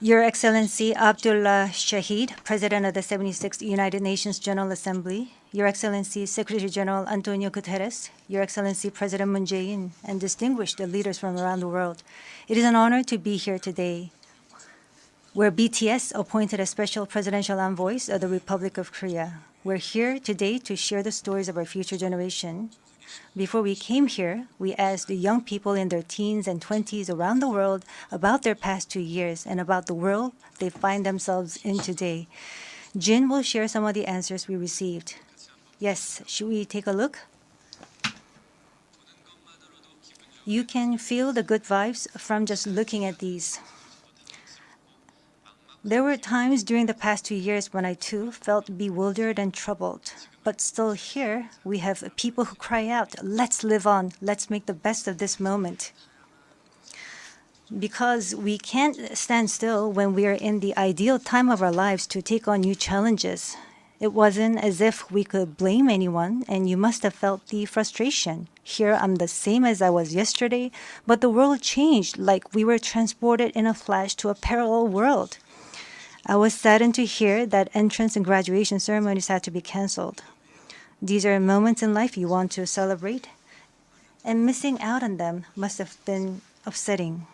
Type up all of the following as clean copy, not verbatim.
Your Excellency Abdullah Shahid, President of the 76th United Nations General Assembly, Your Excellency Secretary General Antonio Guterres, Your Excellency President Moon Jae-in, and distinguished leaders from around the world, it is an honor to be here today, where BTS appointed as special presidential envoys of the Republic of Korea. We're here today to share the stories of our future generation. Before we came here, we asked the young people in their teens and 20s around the world about their past 2 years and about the world they find themselves in today. Jin will share some of the answers we received. Yes, should we take a look? You can feel the good vibes from just looking at these. There were times during the past 2 years when I too felt bewildered and troubled. But still here, we have people who cry out, let's live on, let's make the best of this moment. Because we can't stand still when we are in the ideal time of our lives to take on new challenges. It wasn't as if we could blame anyone, and you must have felt the frustration. Here I'm the same as I was yesterday, but the world changed like we were transported in a flash to a parallel world. I was saddened to hear that entrance and graduation ceremonies had to be canceled. These are moments in life you want to celebrate, and missing out on them must have been upsetting.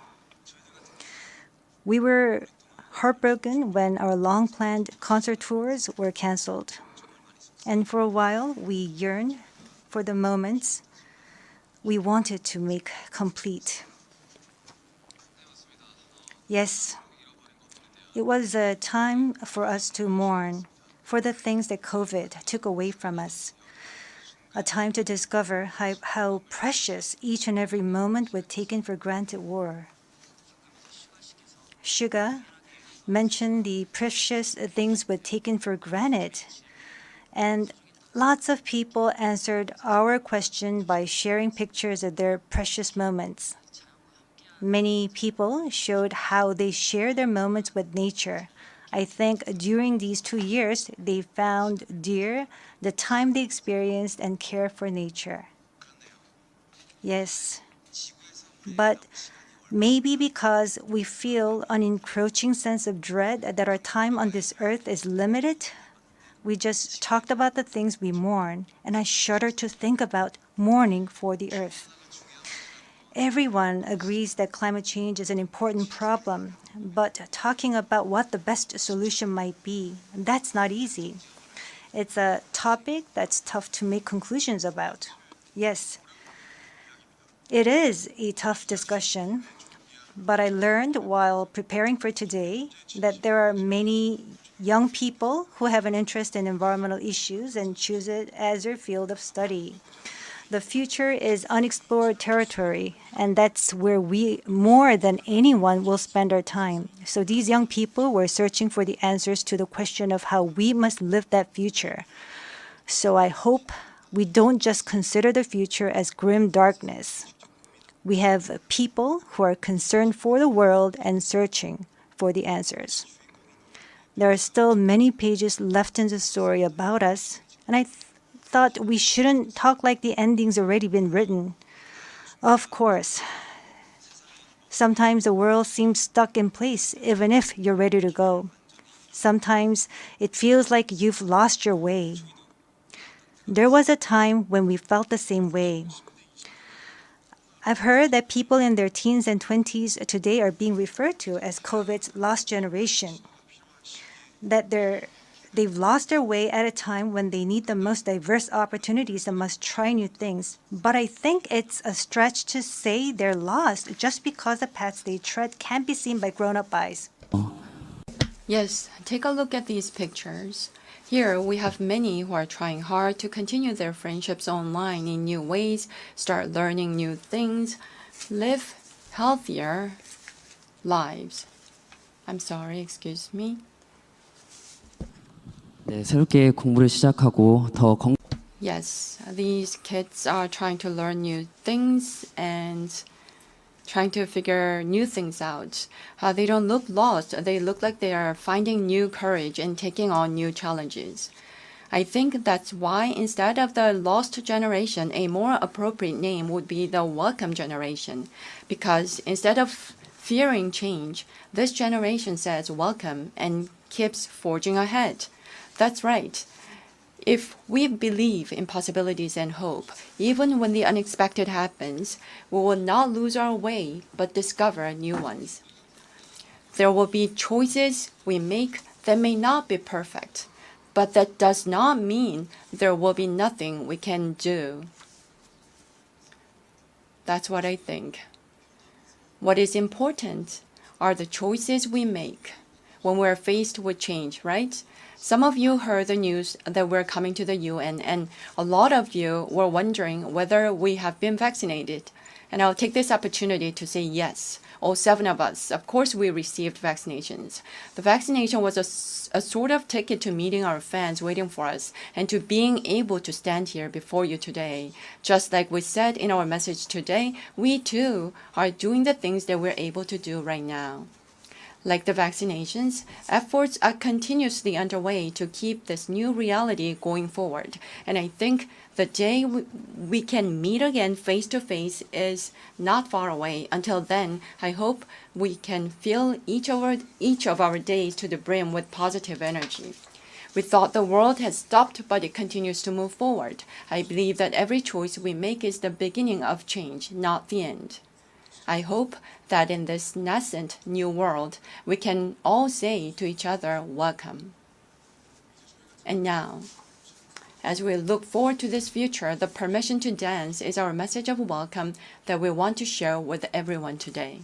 We were heartbroken when our long-planned concert tours were canceled. And for a while, we yearned for the moments we wanted to make complete. Yes, it was a time for us to mourn for the things that COVID took away from us. A time to discover how precious each and every moment we taken for granted were. Suga mentioned the precious things we taken for granted, and lots of people answered our question by sharing pictures of their precious moments. Many people showed how they share their moments with nature. I think during these 2 years, they found dear the time they experienced and care for nature. Yes, but maybe because we feel an encroaching sense of dread that our time on this earth is limited, we just talked about the things we mourn, and I shudder to think about mourning for the earth. Everyone agrees that climate change is an important problem, but talking about what the best solution might be, that's not easy. It's a topic that's tough to make conclusions about. Yes, it is a tough discussion, but I learned while preparing for today that there are many young people who have an interest in environmental issues and choose it as their field of study. The future is unexplored territory, and that's where we, more than anyone, will spend our time. So these young people were searching for the answers to the question of how we must live that future. So I hope we don't just consider the future as grim darkness. We have people who are concerned for the world and searching for the answers. There are still many pages left in the story about us, and I thought we shouldn't talk like the ending's already been written. Of course, sometimes the world seems stuck in place even if you're ready to go. Sometimes it feels like you've lost your way. There was a time when we felt the same way. I've heard that people in their teens and 20s today are being referred to as COVID's lost generation, that they've lost their way at a time when they need the most diverse opportunities and must try new things. But I think it's a stretch to say they're lost just because the paths they tread can't be seen by grown-up eyes. Yes, take a look at these pictures. Here we have many who are trying hard to continue their friendships online in new ways, start learning new things, live healthier lives. I'm sorry, excuse me. 네, 새롭게 공부를 시작하고 더 Yes, these kids are trying to learn new things and trying to figure new things out. They don't look lost. They look like they are finding new courage and taking on new challenges. I think that's why instead of the lost generation, a more appropriate name would be the welcome generation. Because instead of fearing change, this generation says welcome and keeps forging ahead. That's right. If we believe in possibilities and hope, even when the unexpected happens, we will not lose our way but discover new ones. There will be choices we make that may not be perfect, but that does not mean there will be nothing we can do. That's what I think. What is important are the choices we make when we're faced with change, right? Some of you heard the news that we're coming to the UN, and a lot of you were wondering whether we have been vaccinated. And I'll take this opportunity to say yes. All 7 of us, of course, we received vaccinations. The vaccination was a sort of ticket to meeting our fans waiting for us and to being able to stand here before you today. Just like we said in our message today, we too are doing the things that we're able to do right now. Like the vaccinations, efforts are continuously underway to keep this new reality going forward. And I think the day we can meet again face to face is not far away. Until then, I hope we can fill each of our days to the brim with positive energy. We thought the world had stopped, but it continues to move forward. I believe that every choice we make is the beginning of change, not the end. I hope that in this nascent new world, we can all say to each other, welcome. And now, as we look forward to this future, the permission to dance is our message of welcome that we want to share with everyone today.